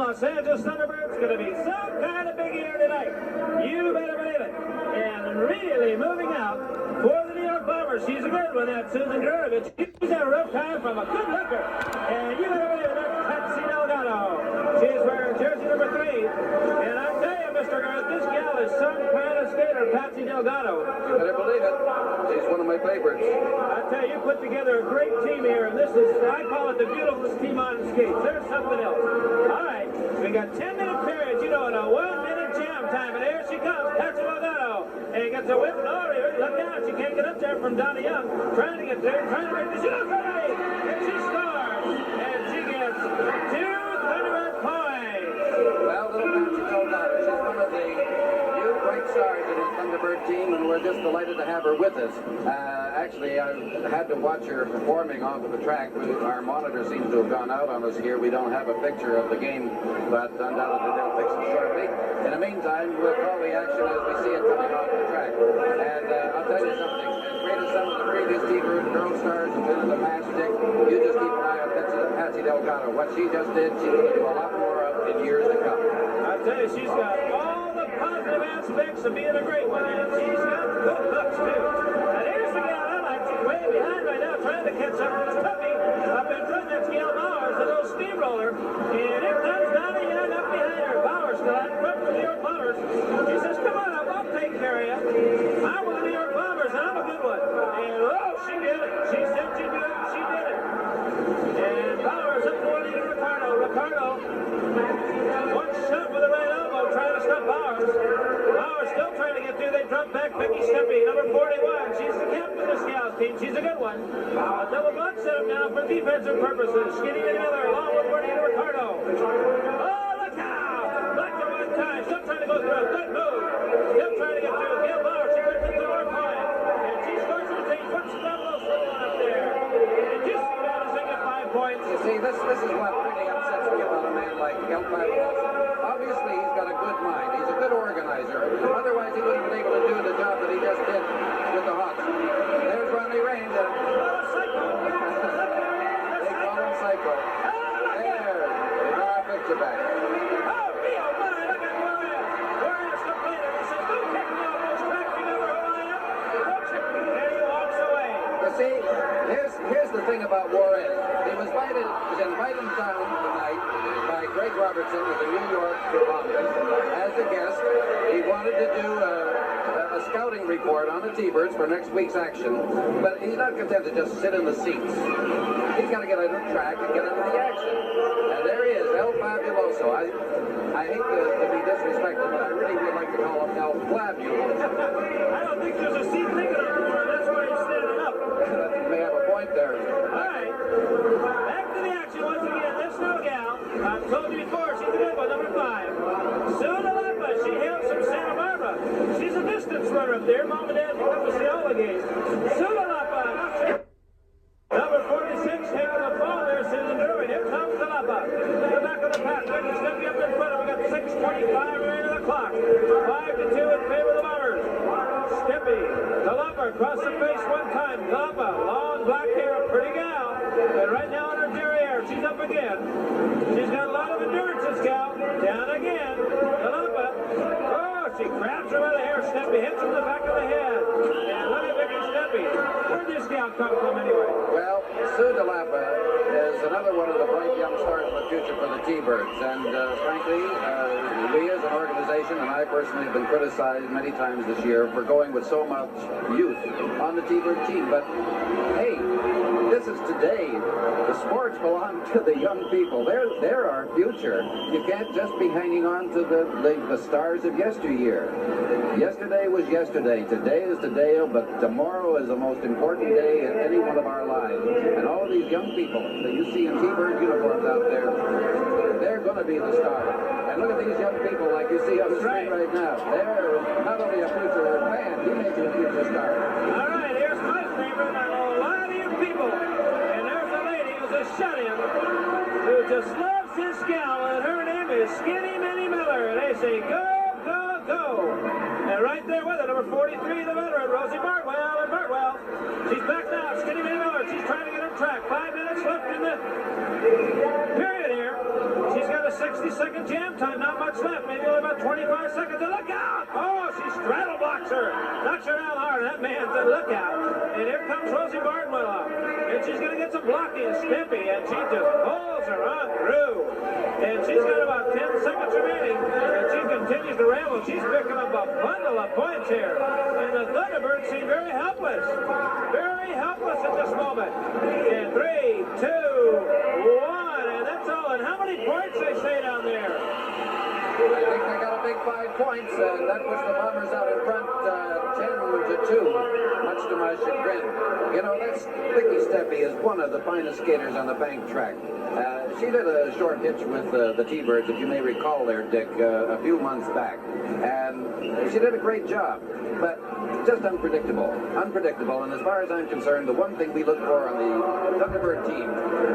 Los Angeles Thunderbirds. Going to be some kind of big year tonight. You better believe it. And really moving out for the New York Bombers. She's a good one, that Susan Gurevich. She's had a rough time from a good looker. And you better believe it, that's Patsy Delgado. She's wearing jersey number 3. And I tell you, Mr. Garrett, this gal is some kind of skater, Patsy Delgado. You better believe it. She's one of my favorites. I tell you, you put together a great team here, and this is, I call it the beautifulest team on skates. There's something else. All right, we got 10-minute periods, you know, and a 1-minute jam time, and here she comes, Patsy Delgado. And he gets a whip, oh, look out, she can't get up there from Donna Young. Trying to get there, trying to make the shot, and she scores. And she gets 2 Thunderbird points. Well, little Patsy Delgado, she's one of the new bright stars in the Thunderbird team, and we're just delighted to have her with us. Actually, I had to watch her performing off of the track. Our monitor seems to have gone out on us here. We don't have a picture of the game, but undoubtedly they'll fix it shortly. In the meantime, we'll call the action as we see it coming off the track. And I'll tell you something. As great as some of the previous T-Bird girl stars have been in the past, Dick, you just keep an eye on Patsy Delgado. What she just did, she's going to do a lot more of in years to come. I tell you, she's got all the positive aspects of being a great one, and she's got good looks, too. And here's the gal I like. She's way behind right now, trying to catch up with Tuffy up in front. That's Gail Bowers, the little steamroller. And here comes Donna Young up behind her. Bowers still out in front of the New York Bombers. She says, come on up, I'll take care of you. I'm with the New York Bombers, and I'm a good one. And, oh, she did it. She said she'd do it, and she did it. And Bowers up to Juanita Ricardo. Ricardo, one shot with the right elbow, trying to stop Bowers. Bowers still trying to get through. They drop back Becky Steppe, number 41. She's the captain of this gal's team. She's a good one. A double block setup now for defensive purposes. Skinny together along with Juanita Ricardo. Oh, look out! Back to one time. Still trying to go through. Good move. Still trying to get through. Gail Bowers, she brings it to our point. And she scores her team. What's the double one up there? And just see that as they get 5 points. You see, this is what really upsets me about a man like El Paso. Obviously, he's got a good mind. He's a good organizer. Otherwise, he wouldn't have been able to do the job that he just did with the Hawks. There's Ronnie Raines. They call him Psycho. There. They got our picture back. Oh, Rio, my, look at Warrior. Warrior's complaining. He says, don't kick me off those tracks. Remember who I am? Don't kick me. And he walks away. You see, here's the thing about Juarez. He was invited down tonight by Greg Robertson of the New York Bombers as a guest. He wanted to do a scouting report on the T-Birds for next week's action, but he's not content to just sit in the seats. He's got to get on the track and get into the action. And there he is, El Fabuloso. I hate to be disrespectful, but I really would like to call him El Flabuloso. I don't think there's a seat big enough for him. That's why he's standing up. You may have a point there. All right. Back to the action once again. This little gal, I've told you before, she's a good one, number 5. Sue Nalapa, she hails from Santa Barbara. She's a distance runner up there. Mom and Dad can come to see all the games. Sue Nalapa, number 46, taking the fall there, Susan Derwin. Here comes Nalapa. To the back of the pack. They're stepping up in front of them. We got 6:25 remaining on the clock. 5-2 in favor of the Bombers. Steppe, Nalapa, across the face one time. Nalapa, long black hair, a pretty gal. And right now on her derriere, she's up again. She's got a lot of endurance, this gal. Down again. Nalapa. Oh, she grabs her by the hair. Steppe hits her in the back of the head. And look at Vicky Steppe. Where'd this gal come from anyway? Well, Sue Nalapa is another one of the bright young stars of the future for the T-Birds. And frankly, we as an organization, and I personally have been criticized many times this year for going with so much youth on the T-Bird team. But hey, this is today. The sports belong to the young people. They're our future. You can't just be hanging on to the stars of yesteryear. Yesterday was yesterday. Today is today, but tomorrow is the most important day in any one of our lives. And all of these young people that you see in T-Bird uniforms out there, they're going to be the stars. And look at these young people like you see on the screen right now. They're not only a future man, he may be a future star. All right, here's my favorite. I know a lot of you people. And there's a lady who's a shut-in who just loves this gal, and her name is Skinny Minnie Miller. And they say, go, go, go. And right there with her, number 43, the veteran, Rosie Bartwell. And Bartwell, she's back now. Skinny Minnie Miller, she's trying to get her track. 5 minutes left in the period here. She's got a a 60-second jam time. Not much left. Maybe only about 25 seconds. And look out! Oh, she straddle blocks her. Knocks her down hard. That man said, look out. And here comes Rosie Barnwell. And she's going to get some blocking and Stimpy. And she just pulls her on through. And she's got about 10 seconds remaining. And she continues to ramble. She's picking up a bundle of points here. And the Thunderbirds seem very helpless. Very helpless at this moment. And 3, 2, 1. And that's all. And how many points they say down there? I think they got a big 5 points, and that puts the Bombers out in front 10-2, much to my chagrin. You know, that's Vicky Steppe is one of the finest skaters on the bank track. She did a short hitch with the T-Birds, if you may recall there, Dick, a few months back. And she did a great job, but just unpredictable. Unpredictable, and as far as I'm concerned, the one thing we look for on the Thunderbird team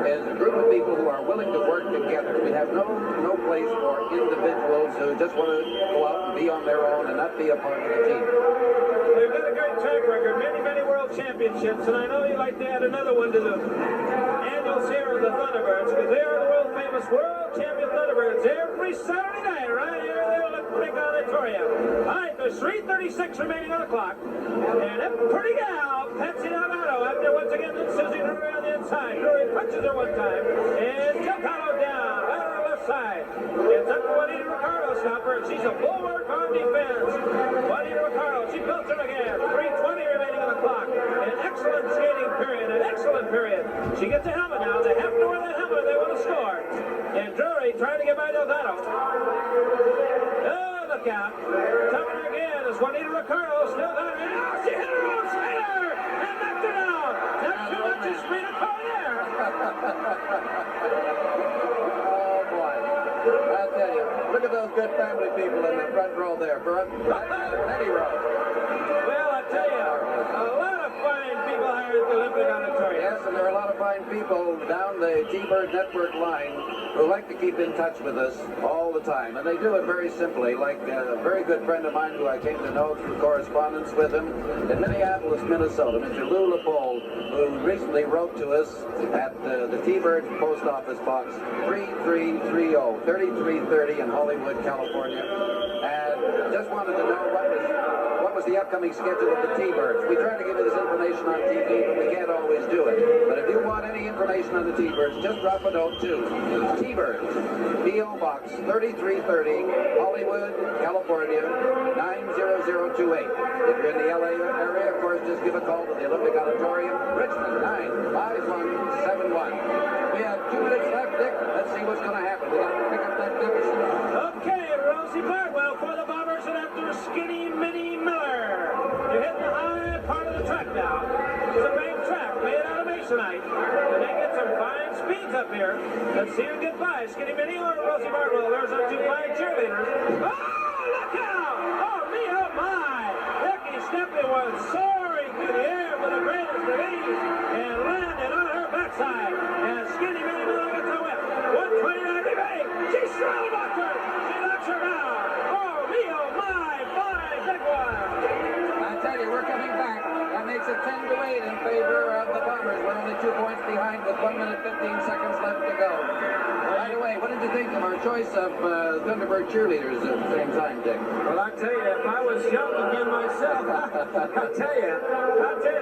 is a group of people who are willing to work together. We have no place for individuals who just want to go out and be on their own and not be a part of the team. They've got a great track record, many world championships, and I know you'd like to add another one to the annuals here of the Thunderbirds, because they are the world-famous world champion Thunderbirds every Saturday night, right here in the Olympic Auditorium. All right, there's 3:36 remaining on the clock, and a pretty gal, Patsy Delgado, out there once again, and Susie Drury on the inside. Drury punches her one time, and Delgado down, right on the left side. It's up to Juanita Ricardo, stopper, and she's a bulwark on defense. Juanita Ricardo, she built it again. 3:20 remaining on the clock. An excellent skating period, an excellent period. She gets a helmet now. They have to wear that helmet if they want to score. And Drury trying to get by Delgado. Oh, look out. Coming again is Juanita Ricardo. Still got her. Oh, she hit her own skater and knocked her down. Not too much to speed a car there. Oh, boy. I tell you, look at those good family people in the front row there. Many rows. Well, I tell you, a lot of fine people here at the Olympic Auditorium. Yes, and there are a lot of fine people down the T-Bird Network line who like to keep in touch with us all the time. And they do it very simply, like a very good friend of mine who I came to know through correspondence with him in Minneapolis, Minnesota, Mr. Lou LePole, who recently wrote to us at the T-Bird Post Office Box 3330, 3330 in Hollywood, California, and just wanted to know what was the upcoming schedule of the T-Birds. We try to give you this information on TV, but we can't always do it. But if you want any information on the T-Birds, just drop a note to T-Birds, P.O. Box 3330, Hollywood, California, 90028. If you're in the LA area, of course, just give a call to the Olympic Auditorium, Richmond, 95171. We have 2 minutes left, Dick. Let's see what's going to happen. We got to pick up that deficit. Okay, Rosie Barnwell for the Bombers, and after Skinny Minnie Miller. You're hitting the high part of the track now. It's a bank track made out of masonite. And they get some fine speeds up here. Let's see who get by. Skinny Minnie or Rosie Barnwell. There's our 2 fine cheerleaders. Oh, look out! Oh, me, oh, my! Vicky Steppe was soaring through the air with the greatest of ease and landed on her backside. And Skinny Minnie Miller gets a whip. 129 remaining. She straddle blocked her. She knocks her down. Oh, me, oh, my! Fine, big one. I tell you, we're coming back. That makes it 10-8 in favor of the Bombers. We're only 2 points behind with 1 minute 15 seconds left to go. By the way, what did you think of our choice of Thunderbird cheerleaders at the same time, Dick? Well, I tell you, if I was young again myself, I'll tell you,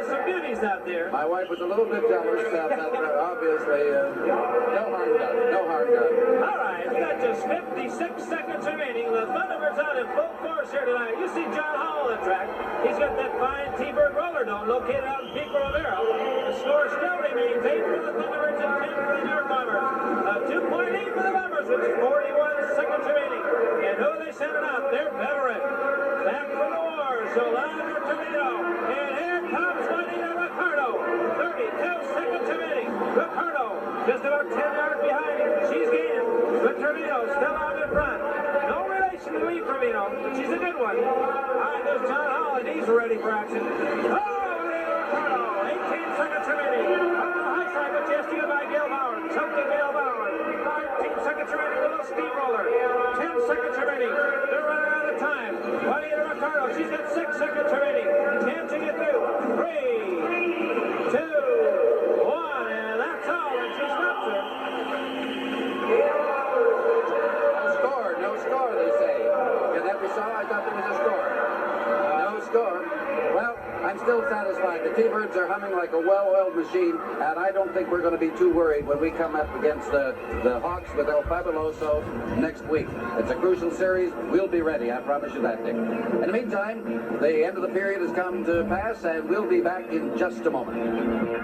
some beauties out there. My wife was a little bit jealous, but obviously, no harm done. No harm done. All right, we got just 56 seconds remaining. The Thunderbirds out in full force here tonight. You see John Hall on the track. He's got that fine T-Bird roller dome located out in Pico Rivera. The score still remains 8 for the Thunderbirds and 10 for the New York Bombers. 2.8 for the Bombers with 41 seconds remaining. And who are they sending out? Their veteran. Back from the war, Yolanda Tornado. And here comes Juanita Ricardo. 32 seconds remaining. Ricardo just about 10 yards behind him. She's gaining. But Tornado still out in front. No relation to Lee Trevino. She's a good one. All right, there's John Hall, and he's ready for action. Oh, Juanita Ricardo. 18 seconds remaining. On the high side, but she has to get by Gail Bauer. Chunky Gail Bauer. 13 seconds remaining. A little steamroller. 10 seconds remaining. They're running out of time. Juanita Ricardo, she's got 6 seconds remaining. Can she get through? 3, 2, 1, and that's all. And she stops her. thought there was a score. No score. Well, I'm still satisfied. The T-Birds are humming like a well-oiled machine, and I don't think we're going to be too worried when we come up against the Hawks with El Fabuloso next week. It's a crucial series. We'll be ready. I promise you that, Dick. In the meantime, the end of the period has come to pass, and we'll be back in just a moment.